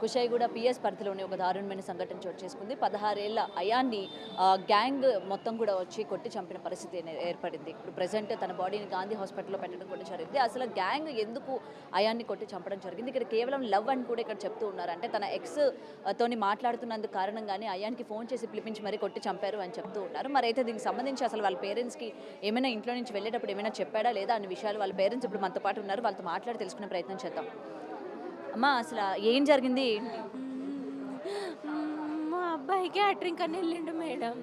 Kushaiguda PS పరిధిలోని ఒక దారుణమైన సంఘటన చోటు చేసుకుంది. 16 ఏళ్ల అయాన్ని గ్యాంగ్ మొత్తం కూడా వచ్చి కొట్టి చంపిన పరిస్థితి ఏర్పడింది. ఇప్పుడు ప్రెజెంట్ తన బాడీని గాంధీ హాస్పిటల్లో పెట్టడం కూడా జరిగింది. అసలు గ్యాంగ్ ఎందుకు అయాన్ని కొట్టి చంపడం జరిగింది? ఇక్కడ కేవలం లవ్ అని కూడా ఇక్కడ చెప్తూ ఉన్నారు. అంటే తన ఎక్స్ తోని మాట్లాడుతున్నందుకు కారణంగానే అయాన్కి ఫోన్ చేసి పిలిపించి మరీ కొట్టి చంపారు అని చెప్తూ ఉన్నారు. మరి అయితే దీనికి సంబంధించి అసలు వాళ్ళ పేరెంట్స్కి ఏమైనా ఇంట్లో నుంచి వెళ్ళేటప్పుడు ఏమైనా చెప్పాడా లేదా అనే విషయాలు వాళ్ళ పేరెంట్స్ ఇప్పుడు మనతో పాటు ఉన్నారు. వాళ్ళతో మాట్లాడి తెలుసుకునే ప్రయత్నం చేద్దాం. అమ్మా అసలు ఏం జరిగింది? మా అబ్బాయి క్యాటరింగ్ అని వెళ్ళిండు మేడం.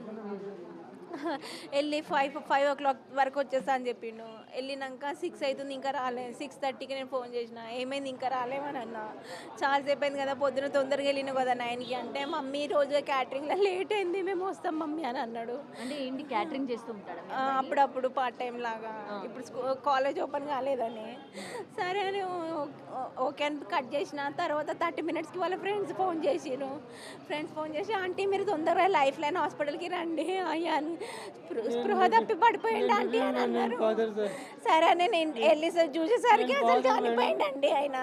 వెళ్ళి 5 o'clock వరకు వచ్చేస్తా అని చెప్పిండు. వెళ్ళినాక 6 అవుతుంది ఇంకా రాలే. 6:30కి నేను ఫోన్ చేసిన, ఏమైంది ఇంకా రాలేమని అన్న. చాలాసేపు అయింది కదా, పొద్దున తొందరగా వెళ్ళిన కదా 9కి అంటే, మమ్మీ రోజు క్యాటరింగ్లో లేట్ అయింది, మేము వస్తాం మమ్మీ అని అన్నాడు. అంటే ఏంటి క్యాటరింగ్ చేస్తూ ఉంటాడు? అప్పుడప్పుడు పార్ట్ టైం లాగా, ఇప్పుడు కాలేజ్ ఓపెన్ కాలేదని. సరే అని ఓకే అని కట్ చేసిన. తర్వాత 30 minutesకి వాళ్ళ ఫ్రెండ్స్ ఫోన్ చేసి ఆంటీ మీరు తొందరగా లైఫ్ లైన్ హాస్పిటల్కి రండి, అయ్యా స్పృహ తప్పి పడిపోయింది ఆంటీ అని అన్నారు. సరే అని నేను వెళ్ళి చూసేసరికి అసలు చనిపోయిందండి ఆయన.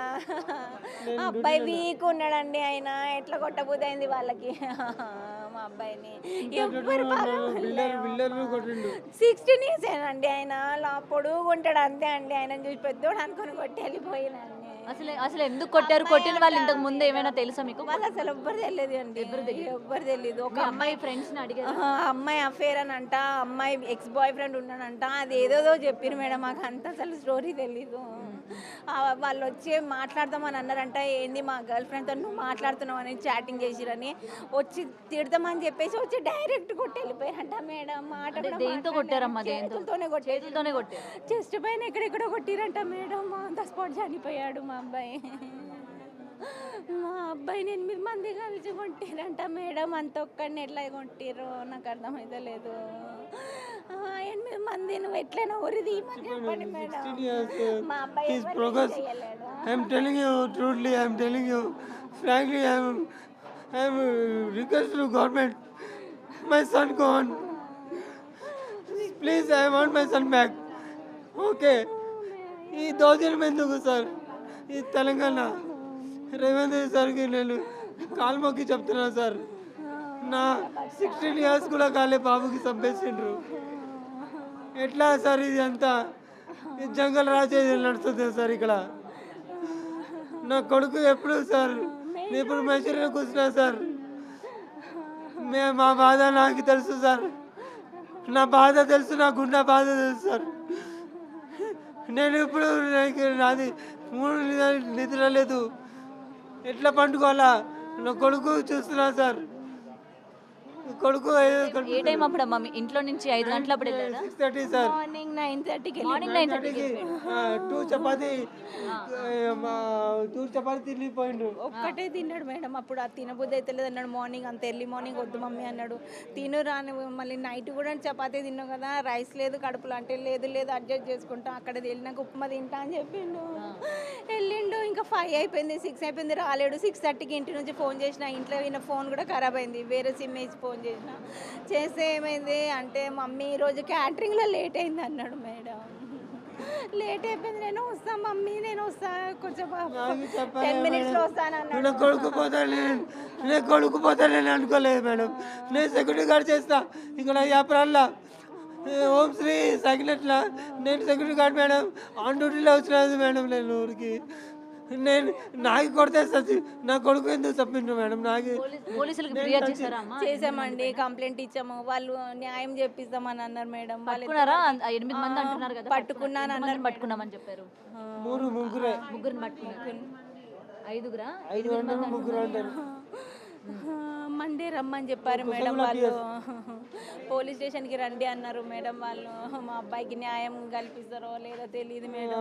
అబ్బాయి వీక్ ఉన్నాడండి. ఆయన ఎట్లా కొట్టబుద్ధి అయింది వాళ్ళకి మా అబ్బాయిని. ఎవరు 16 years ఏనండి ఆయన. పొడుగు ఉంటాడు అంతే అండి. ఆయన చూసి పెద్దోడు అనుకుని కొట్టి వెళ్ళిపోయినండి. అసలు ఎందుకు కొట్టారు? కొట్టిన వాళ్ళు ఇంతకు ముందు ఏమైనా తెలుసా మీకు? వాళ్ళు అసలు ఎవ్వరు తెలియదు అండి. ఎవ్వరు తెలియదు. ఒక అమ్మాయి ఫ్రెండ్స్ని అడిగారు. అమ్మాయి అఫేర్ అని అంట, అమ్మాయి ఎక్స్ బాయ్ ఫ్రెండ్ ఉన్నాడంట. అది ఏదోదో చెప్పారు మేడం, మాకు అంత అసలు స్టోరీ తెలీదు. వాళ్ళు వచ్చి మాట్లాడదామని అన్నారంట. ఏంది మా గర్ల్ ఫ్రెండ్తో నువ్వు మాట్లాడుతున్నావు అని చాటింగ్ చేసిరని వచ్చి తిడతామని చెప్పేసి వచ్చి డైరెక్ట్ కొట్టి వెళ్ళిపోయారంట మేడం. మాట దేంతో కొట్టారమ్మా? చేతులతోనే కొట్టారు. చెస్ట్ పైన ఎక్కడెక్కడో కొట్టిరంట మేడం. ద స్పాట్ చనిపోయాడు మా అబ్బాయి. మా అబ్బాయిని 8 మంది కలిసి కొట్టిరంట మేడం. అంత ఒక్కడిని ఎట్లా కొట్టిరో నాకు అర్థమైతే లేదు. 8 మంది నువ్వు ఎట్లైనా ఊరిది చెప్పండి మేడం. మా అబ్బాయి I'm telling you truthfully, I'm telling you frankly, I'm request to government, my son gone. Please, I want my son back. Okay. ఈ దోషులు ఎందుకు సార్? ఈ తెలంగాణ రేవంత్ రెడ్డి సార్కి నేను కాలు మొక్కి చెప్తున్నాను సార్. నా 16 years కూడా కాలే బాబుకి చంపేసిండ్రు. ఎట్లా సార్ ఇది అంతా? ఈ జంగల్ రాజేది నడుస్తుంది సార్ ఇక్కడ. నా కొడుకు ఎప్పుడు సార్ నేను ఇప్పుడు మంచిగా కూర్చున్నా సార్. మా బాధ నాకు తెలుసు సార్. నా బాధ తెలుసు, నా గుండె బాధ తెలుసు సార్. నేను ఇప్పుడు నాది 3 నిద్ర లేదు. ఎట్లా పండుకోవాలా? నా కొడుకు చూస్తున్నా సార్. కొడుకు ఏ టైం అప్పుడు అమ్మా? ఇంట్లో నుంచి 5 గంటలప్పుడు వెళ్ళారా? 6:30 సార్. మార్నింగ్ 9:30కి 9:30కి 2 చపాతీ తినిపోయిండు. ఒక్కటే తిన్నాడు మేడం. అప్పుడు అది తినబుద్ధి అయితే లేదు అన్నాడు. మార్నింగ్ అంత ఎర్లీ మార్నింగ్ వద్దు మమ్మీ అన్నాడు. తిను రాని మళ్ళీ నైట్ కూడా చపాతీ తిన్నావు కదా, రైస్ లేదు కడుపులో అంటే లేదు అడ్జస్ట్ చేసుకుంటా, అక్కడ వెళ్ళినాక ఉప్మా తింటా అని చెప్పిండు. వెళ్ళిండు. ఇంకా 5 అయిపోయింది, 6 అయిపోయింది, రాలేడు. 6:30కి ఇంటి నుంచి ఫోన్ చేసిన. ఇంట్లో ఈయన ఫోన్ కూడా ఖరాబ్ అయింది. వేరే సిమ్ వేసి ఫోన్ చేస్తే ఏమైంది అంటే, మమ్మీ ఈరోజు క్యాటరింగ్లో లేట్ అయింది అన్నాడు మేడం. లేట్ అయిపోయింది, నేను వస్తా మమ్మీ, నేను వస్తా, కొంచెం 10 minutesలో వస్తాను అన్నాడు. కొడుకు పోతానని అనుకోలేదు మేడం. నేను సెక్యూరిటీ గార్డ్ చేస్తా ఇక్కడ వ్యాపారాల్లో. ఓం శ్రీ సైకినట్లా నేను సెక్యూరిటీ గార్డ్ మేడం. ఆన్ డ్యూటీలో వచ్చినది మేడం. నేను ఊరికి నేను నాకు కొడితే సచ్చి నా కొడుకు ఎందుకు చెప్పిండ్రు మేడం? నాకు పోలీసులకు ఫిర్యాదు చేశారా అమ్మా? చేసామండి, కంప్లైంట్ ఇచ్చాము. వాళ్ళు న్యాయం చేపిస్తామని అన్నారు మేడం. పట్టుకున్నారా? 8 మంది అంటున్నారు కదా. పట్టుకున్నాను అన్నారు. పట్టుకున్నామని చెప్పారు. ముగ్గురు పట్టుకున్నారు. 5గురా? 5 అంటారు. మండే రమ్మని చెప్పారు మేడం వాళ్ళు. పోలీస్ స్టేషన్కి రండి అన్నారు మేడం వాళ్ళు. మా అబ్బాయికి న్యాయం కల్పిస్తారో లేదో తెలియదు మేడం.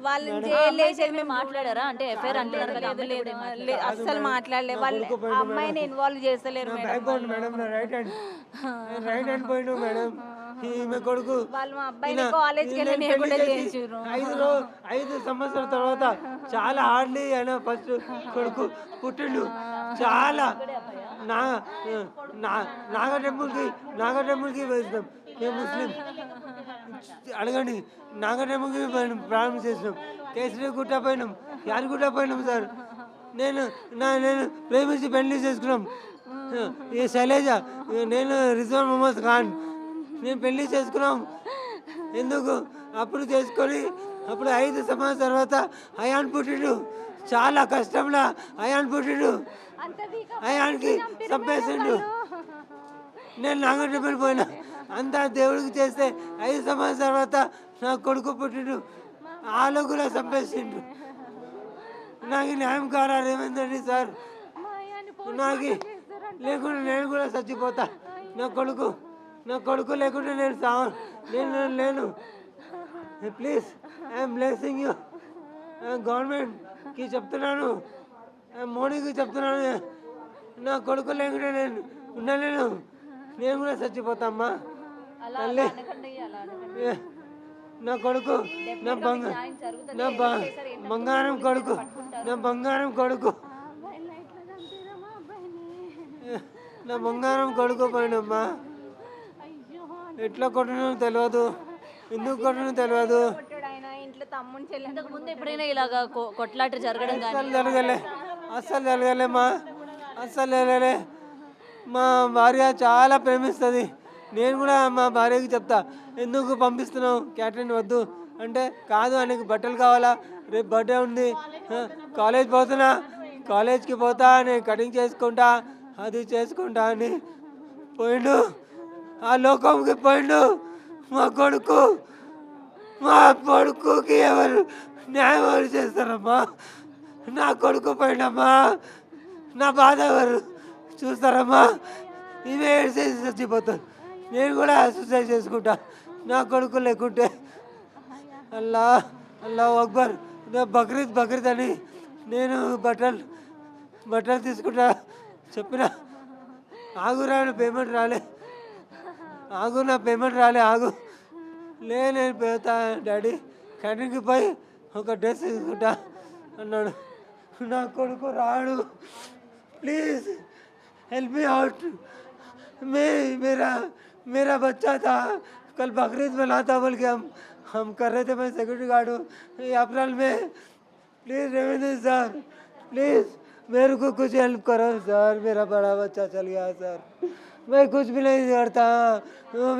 వాళ్ళు జైలు మేము మాట్లాడారా? అంటే ఎఫ్ఐఆర్ అంటున్నారు కదా. లేదు అస్సలు మాట్లాడలేదు. వాళ్ళు అమ్మాయిని ఇన్వాల్వ్ చేస్తలేరు మేడం. రైట్ హ్యాండ్ పోయిండు మేడం. ఈమె కొడుకు వాళ్ళు మా అబ్బాయిని కాలేజ్కి వెళ్ళి 5 సంవత్సరాల తర్వాత చాలా హార్డ్లీ అయినా ఫస్ట్ కొడుకు పుట్టిండు. చాలా నాగ టెంపుల్కి వేసినాం మేము ముస్లిం. అడగండి, నాగ టెంపుల్కి ప్రారంభం చేసినాం. కేసరి గుట్ట పోయినాం, యాదగిరిగుట్ట పోయినాం సార్. నేను ప్రేమించి పెళ్లి చేసుకున్నాం. ఈ శైలజ, నేను రిజ్వాన్ మొహమ్మద్ ఖాన్. నేను పెళ్లి చేసుకున్నాం. ఎందుకు అప్పుడు చేసుకొని అప్పుడు 5 సంవత్సరాల తర్వాత అయాన్ పుట్టిండు. చాలా కష్టంలో అయాన్ పుట్టిండు. అయాన్కి చంపేసిండు. నేను నాగంటపల్లి పోయినా. అంతా దేవుడికి చేస్తే 5 సంవత్సరాల తర్వాత నా కొడుకు పుట్టిండు. ఆలో కూడా చంపేసిండు. నాకు న్యాయం కారా రేవంత్ రెడ్డి సార్? నాకు లేకుండా నేను కూడా చచ్చిపోతా. నా కొడుకు లేకుండా నేను లేను. Please, I'm blessing you. గవర్నమెంట్కి చెప్తున్నాను, మోడీకి చెప్తున్నాను, నా కొడుకు లేకుండా నేను ఉండలేను. నేను కూడా చచ్చిపోతామ్మా తల్లి. నా కొడుకు నా బంగారం కొడుకు, నా బంగారం కొడుకు, నా బంగారం కొడుకు పోయినమ్మా. ఎట్లా కొట్టినో తెలియదు, ఎందుకు కొట్టినో తెలియదు. ఇంట్లో తమ్ముని చెల్లి ఇంతకు ముందు ఎప్పుడైనా ఇలాగా కొట్లాట జరగడం కానీ అస్సలు జరగలేమ్మా, అస్సలు జరగలే. మా భార్య చాలా ప్రేమిస్తుంది. నేను కూడా మా భార్యకి చెప్తా, ఎందుకు పంపిస్తున్నావు క్యాటరింగ్ వద్దు అంటే, కాదు ఆయనకి బట్టలు కావాలా, రేపు బర్త్డే ఉంది, కాలేజ్ పోతున్నా, కాలేజ్కి పోతా, నేను కటింగ్ చేసుకుంటా, అది చేసుకుంటా అని పోయిండు. ఆ లోకంకి పోయిండు. మా కొడుకుకి న్యాయం ఎవరు చేస్తారమ్మా? నా కొడుకు పోయిండమ్మా. నా బాధ ఎవరు చూస్తారమ్మా? ఇవే ఏడ్చేసి చచ్చిపోతాను. నేను కూడా సూసైడ్ చేసుకుంటా నా కొడుకు లేకుంటే. అల్లా అక్బర్. నా బక్రీద్ అని నేను బట్టలు తీసుకుంటా చెప్పిన. ఆగురా, పేమెంట్ రాలే, నా పేమెంట్ రాలే, నేను పోతా డాడీ, క్యాటరింగ్కి పోయి ఒక డ్రెస్ తీసుకుంటా అన్నాడు. నా కొడుకు రాడు. Please help me out. मेरा बच्चा था, कल बकरीद मना था बोल के हम कर रहे थे. मैं सिक्योरिटी गार्ड हूँ अप्रैल में. प्लीज़ रेवेंद्र सर, प्लीज़ मेरे को कुछ हेल्प करो सर. मेरा बड़ा बच्चा चल गया सर. मैं कुछ भी नहीं करता,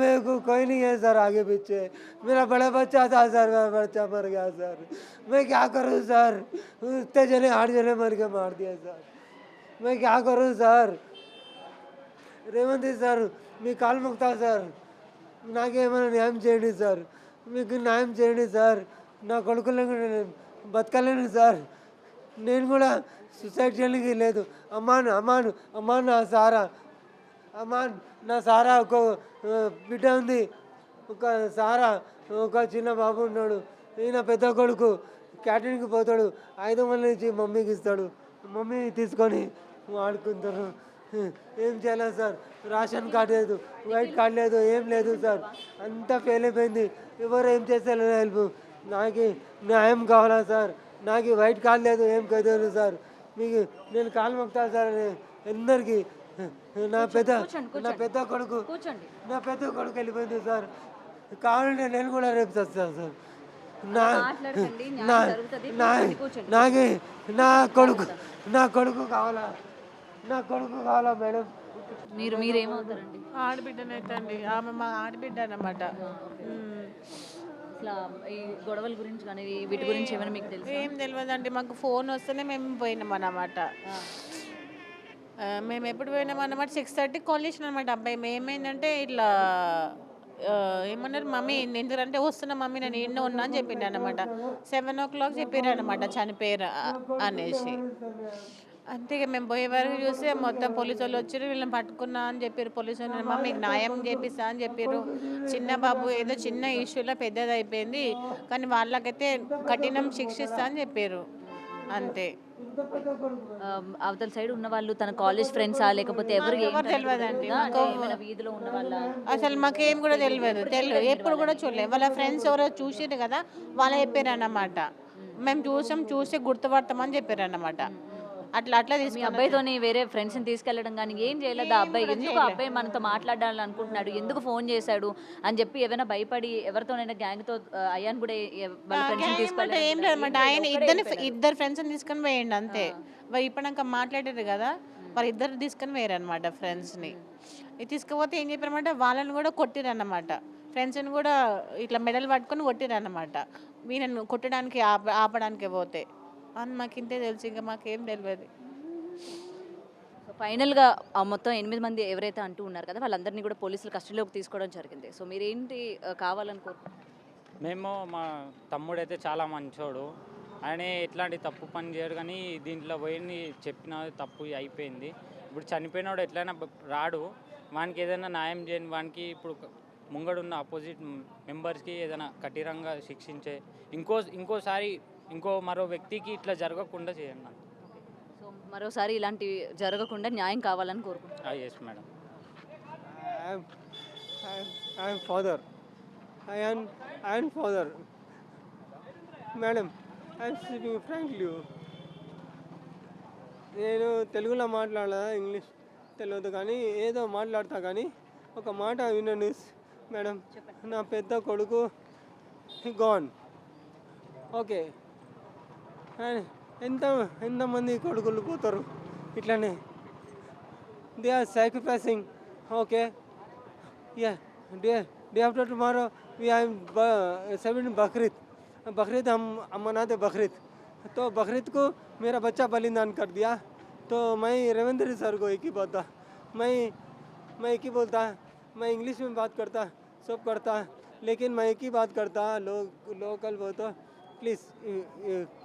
मेरे को कोई नहीं है सर आगे पीछे. मेरा बड़ा बच्चा था सर, मेरा बच्चा मर गया सर. मैं क्या करूँ सर? इतने जने 8 जने मर के मार दिया सर. मैं क्या करूँ सर? రేవంత్ సార్ మీ కాలు మొక్తా సార్, నాకేమైనా న్యాయం చేయండి సార్, మీకు న్యాయం చేయండి సార్. నా కొడుకులను బతకలేను సార్. నేను కూడా సూసైడ్ చేయడానికి లేదు. అమ్మాన్ నా సారా ఒక బిడ్డ ఉంది, ఒక చిన్న బాబు ఉన్నాడు. ఈయన పెద్ద కొడుకు క్యాటరింగ్కి పోతాడు, 500 నుంచి మమ్మీకి ఇస్తాడు. మమ్మీ తీసుకొని ఆడుకుంటారు. ఏం చేయాలి సార్? రేషన్ కార్డు లేదు, వైట్ కార్డు లేదు, ఏం లేదు సార్. అంతా ఫెయిల్ అయిపోయింది. ఎవరు ఏం చేస్తారు హెల్ప్? నాకు న్యాయం కావాలా సార్? నాకు వైట్ కార్డు లేదు, ఏం కదలేదు సార్. మీకు నేను కాలు మొక్తా సార్ అందరికీ. నా పెద్ద కొడుకు వెళ్ళిపోయింది సార్. కావాలంటే నేను కూడా రేపు వస్తాను సార్. నా కొడుకు కావాలా మేడం. మీరేమవుతారండి? ఆడబిడ్డనైతే ఆమె మా ఆడబిడ్డ అన్నమాట. ఇట్లా ఈ గొడవల గురించి కానీ వీటి గురించి ఏమైనా మీకు తెలుసు? ఏం తెలియదండి, మాకు ఫోన్ వస్తేనే మేము పోయినాం అన్నమాట. మేము ఎప్పుడు పోయినాం అన్నమాట, 6:30 కాల్ చేసిన అనమాట అబ్బాయి. ఏమైందంటే ఇట్లా ఏమన్నారు, మమ్మీ ఎందుకంటే వస్తున్నా మమ్మీ, నేను ఎన్నో ఉన్నా అని చెప్పిండు అనమాట. 7 o'clock చెప్పారు అనమాట చనిపోయారు అనేసి. అంతే మేము పోయే వరకు చూస్తే మొత్తం పోలీసు వాళ్ళు వచ్చారు, వీళ్ళని పట్టుకున్నా అని చెప్పారు పోలీసు వాళ్ళు. మమ్మీ న్యాయం చేపిస్తా అని చెప్పారు. చిన్న బాబు ఏదో చిన్న ఇష్యూలో పెద్దది అయిపోయింది, కానీ వాళ్ళకైతే కఠినం శిక్షిస్తా అని చెప్పారు. అంతే. అవతల సైడ్ ఉన్న వాళ్ళు తన కాలేజ్ ఫ్రెండ్సా లేకపోతే ఎవరు తెలియదండి, వీధిలో ఉన్న వాళ్ళ? అసలు మాకేం కూడా తెలియదు, ఎప్పుడు కూడా చూడలేదు. వాళ్ళ ఫ్రెండ్స్ ఎవరో చూసారు కదా, వాళ్ళు చెప్పారు అన్నమాట. మేము చూసి గుర్తుపడతామని చెప్పారు అన్నమాట. అట్లా అట్లా మీ తీసుకొని అబ్బాయితోని వేరే ఫ్రెండ్స్ని తీసుకెళ్ళడం కానీ ఏం చేయలేదు ఆ అబ్బాయి? కూడా ఎందుకు ఆ అబ్బాయి మనతో మాట్లాడాలని అనుకుంటున్నాడు, ఎందుకు ఫోన్ చేశాడు అని చెప్పి ఏమైనా భయపడి ఎవరితోనైనా గ్యాంగ్తో అయాన్ కూడా వాళ్ళ ఫ్రెండ్స్ని ఏం తీసుకెళ్ళడం లేదన్నమాట. ఆయన ఇద్దరు ఫ్రెండ్స్ని తీసుకొని పోయిండు అంతే. మరి ఇప్పటిదాకా మాట్లాడారు కదా, మరి ఇద్దరు తీసుకొని పోయారనమాట ఫ్రెండ్స్ని. ఇది తీసుకుపోతే ఏం చెప్పారన్నమాట, వాళ్ళని కూడా కొట్టిరన్నమాట. ఫ్రెండ్స్ని కూడా ఇట్లా మెడల్ పట్టుకొని కొట్టిరన్నమాట, వీళ్ళని కొట్టడానికి ఆపడానికి పోతే. అని మాకు ఇంతే తెలుసు, ఇంకా మాకేం తెలియదు. ఫైనల్గా మొత్తం 8 మంది ఎవరైతే అంటూ ఉన్నారు కదా వాళ్ళందరినీ కూడా పోలీసులు కస్టడీలోకి తీసుకోవడం జరిగింది. సో మీరేంటి కావాలని కోరుకుంటున్నారు? మేము మా తమ్ముడైతే చాలా మంచోడు, ఆయన ఎట్లాంటి తప్పు పని చేయడు, కానీ దీంట్లో పోయి చెప్పిన తప్పు అయిపోయింది. ఇప్పుడు చనిపోయినాడు ఎట్లయినా రాడు, వానికి ఏదైనా న్యాయం చేయని వానికి ఇప్పుడు ముంగడున్న అపోజిట్ మెంబర్స్కి ఏదైనా కఠినంగా శిక్షించే ఇంకోసారి మరో వ్యక్తికి ఇట్లా జరగకుండా చేయండి. సో మరోసారి ఇలాంటివి జరగకుండా న్యాయం కావాలని కోరుకుంటున్నాను. Yes madam. I am father. I am father. Madam, I am speaking frankly. నేను తెలుగులో మాట్లాడా, ఇంగ్లీష్ తెలియదు కానీ ఏదో మాట్లాడతా, కానీ ఒక మాట వినండి మేడం. నా పెద్ద కొడుకు గాన్. ఓకే, ఎంతమంది కొడుకులు పోతారు ఇట్లానే, they are sacrificing. Okay, yeah, day after tomorrow we are celebrating Bakrid हम मनाते बकरीद, तो बकरीद को मेरा बच्चा बलिदान कर दिया, तो मैं रविंद्र सर को एक ही बोलता, मैं एक ही बोलता, मैं इंग्लिश में बात करता, सब करता, लेकिन मैं एक ही बात करता, लोकल वो तो प्लीज़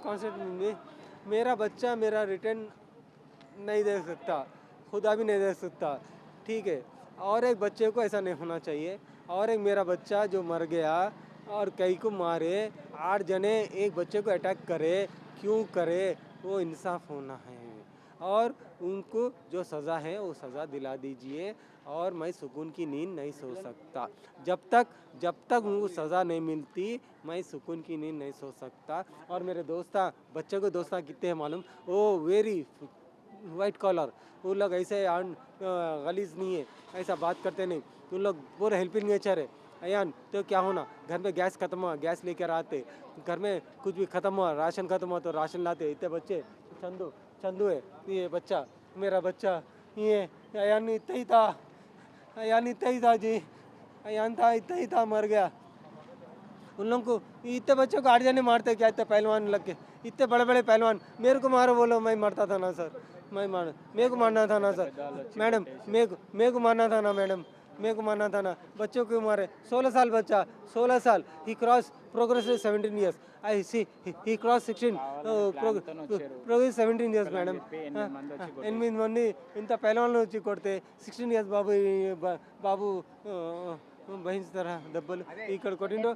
कॉन्सेप्ट में मेरा बच्चा मेरा रिटर्न नहीं दे सकता, खुदा भी नहीं दे सकता, ठीक है, और एक बच्चे को ऐसा नहीं होना चाहिए, और एक मेरा बच्चा जो मर गया और कई को मारे, 8 जने एक बच्चे को अटैक करे, क्यों करे, वो इंसाफ होना है, और उनको जो सज़ा है वो सज़ा दिला दीजिए, और मैं सुकून की नींद नहीं सो सकता, जब तक उनको सज़ा नहीं मिलती मैं सुकून की नींद नहीं सो सकता। और मेरे दोस्ता बच्चे को दोस्ता कितने हैं मालूम, वो वेरी वाइट कॉलर, वो लोग ऐसे गलीज नहीं है, ऐसा बात करते नहीं, उन लोग पूरा हेल्पिंग नेचर है। अयान तो क्या होना, घर में गैस खत्म हुआ गैस लेकर आते, घर में कुछ भी खत्म हुआ राशन खत्म हुआ तो राशन लाते। इतने बच्चे चंदू है ये बच्चा, मेरा बच्चा ये अयान इतना ही था, जी, अयान था इतना ही था, मर गया। उन लोगों को इतने बच्चों को 8 जने मारते क्या, इतने पहलवान लग के, इतने बड़े बड़े पहलवान, मेरे को मारो बोलो मैं मरता था ना सर, मेरे को मारना था ना सर मैडम, मेरे को मारना था ना मैडम, मेरे को मारना था ना, बच्चों को मारे। 16 साल बच्चा, 16 साल, he crossed progress 17 years, I see he crossed 16 progress 17 years madam. 8 మంది ఇంత పైలవాన్లు వచ్చి కొడితే 16 years బాబు భయించుతారా దెబ్బలు, ఇక్కడ కొట్టిండు,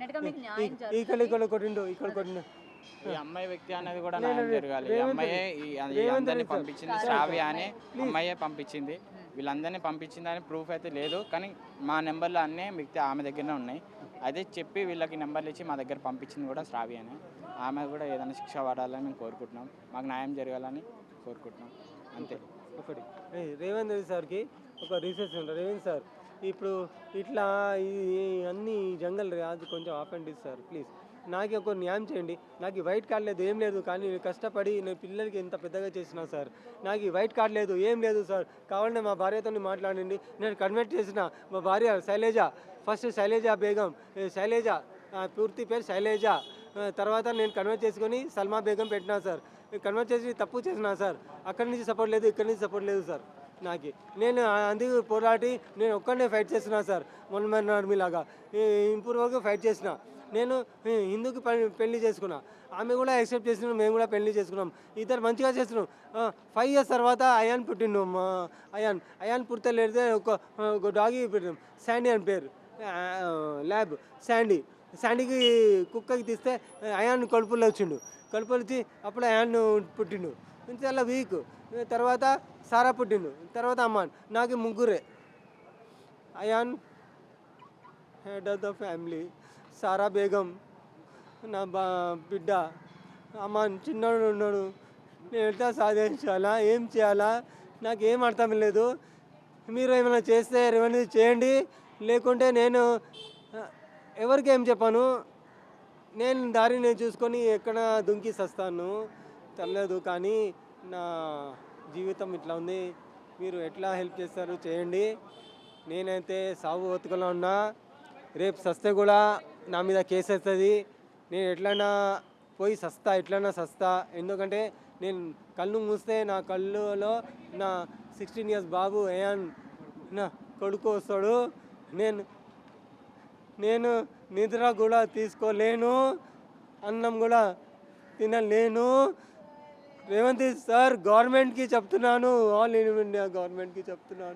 ఇక్కడ కొట్టిండు. ఈ అమ్మాయి వ్యక్తి అనేది కూడా న్యాయం జరగాలి. ఈ అమ్మాయే ఈ అందరినీ పంపించింది, శ్రావ్య అని అమ్మాయే పంపించింది. వీళ్ళందరినీ పంపించిందని ప్రూఫ్ అయితే లేదు, కానీ మా నెంబర్లు అన్నీ వ్యక్తి ఆమె దగ్గరనే ఉన్నాయి. అదే చెప్పి వీళ్ళకి నెంబర్లు ఇచ్చి మా దగ్గర పంపించింది కూడా శ్రావ్య అని. ఆమె కూడా ఏదైనా శిక్ష పడాలని మేము కోరుకుంటున్నాం, మాకు న్యాయం జరగాలని కోరుకుంటున్నాం, అంతే. ఒకటి రేవంత్ రెడ్డి సార్కి ఒక రీసెర్చ్ ఉంటుంది. రేవంత్ సార్ ఇప్పుడు ఇట్లా అన్ని జంగల్ అది కొంచెం ఆపండి సార్ ప్లీజ్, నాకు ఒక న్యాయం చేయండి. నాకు ఈ వైట్ కార్డ్ లేదు ఏం లేదు, కానీ నేను కష్టపడి నేను పిల్లలకి ఎంత పెద్దగా చేసినా సార్, నాకు ఈ వైట్ కార్డ్ లేదు ఏం లేదు సార్, కావాలంటే మా భార్యతో మాట్లాడండి. నేను కన్వర్ట్ చేసిన మా భార్య శైలేజ, ఫస్ట్ శైలేజ బేగం, శైలేజ పూర్తి పేరు శైలేజ, తర్వాత నేను కన్వర్ట్ చేసుకొని సల్మా బేగం పెట్టినా సార్. కన్వర్ట్ చేసి తప్పు చేసినా సార్, అక్కడి నుంచి సపోర్ట్ లేదు ఇక్కడి నుంచి సపోర్ట్ లేదు సార్ నాకు. నేను అందుకు పోరాటి నేను ఒక్కడనే ఫైట్ చేస్తున్నా సార్, మొన్న ఆర్మీ లాగా ఇంపూర్ వరకు ఫైట్ చేసిన. నేను హిందూకి పెళ్లి చేసుకున్నా, ఆమె కూడా యాక్సెప్ట్ చేసినాం, మేము కూడా పెళ్లి చేసుకున్నాం, ఇద్దరు మంచిగా చేస్తున్నాం. 5 years తర్వాత అయాన్ పుట్టిండు. అయాన్ పుడితే లేదే ఒక డాగి పెట్టినాం, శాండీ అని పేరు, ల్యాబ్ శాండీకి కుక్కకి తీస్తే అయాన్ కడుపులో వచ్చిండు, కడుపులో వచ్చి అప్పుడు అయాన్ పుట్టిండు, చాలా వీక్. తర్వాత సారా పుట్టిండు, తర్వాత అమ్మాన్. నాకు ముగ్గురే, Ayan head of the family, Sara Begum నా బిడ్డ, అమ్మాన్ చిన్నోడు ఉన్నాడు, నేను ఎట్లా సాధించాలా, ఏం చేయాలా, నాకు ఏం అర్థం లేదు. మీరు ఏమైనా చేస్తే రెవెన్యూ చేయండి, లేకుంటే నేను ఎవరికి ఏం చెప్పాను, నేను దారి నేను చూసుకొని ఎక్కడ దుంకి సస్తాను తెలియదు. కానీ నా జీవితం ఇట్లా ఉంది, మీరు ఎట్లా హెల్ప్ చేస్తారు చేయండి. నేనైతే సాగు బతుకులో ఉన్నా, రేపు సస్తే కూడా నా మీద కేసు వస్తుంది. నేను ఎట్లైనా పోయి సస్తా, ఎట్లైనా సస్తా. ఎందుకంటే నేను కళ్ళు మూస్తే నా కళ్ళులో నా 16 years బాబు ఏయన్ నా కొడుకు వస్తాడు. నేను నిద్ర కూడా తీసుకోలేను, అన్నం కూడా తినలేను. రేవంత్ సార్ గవర్నమెంట్కి చెప్తున్నాను, ఆల్ ఇండియా గవర్నమెంట్కి చెప్తున్నాను.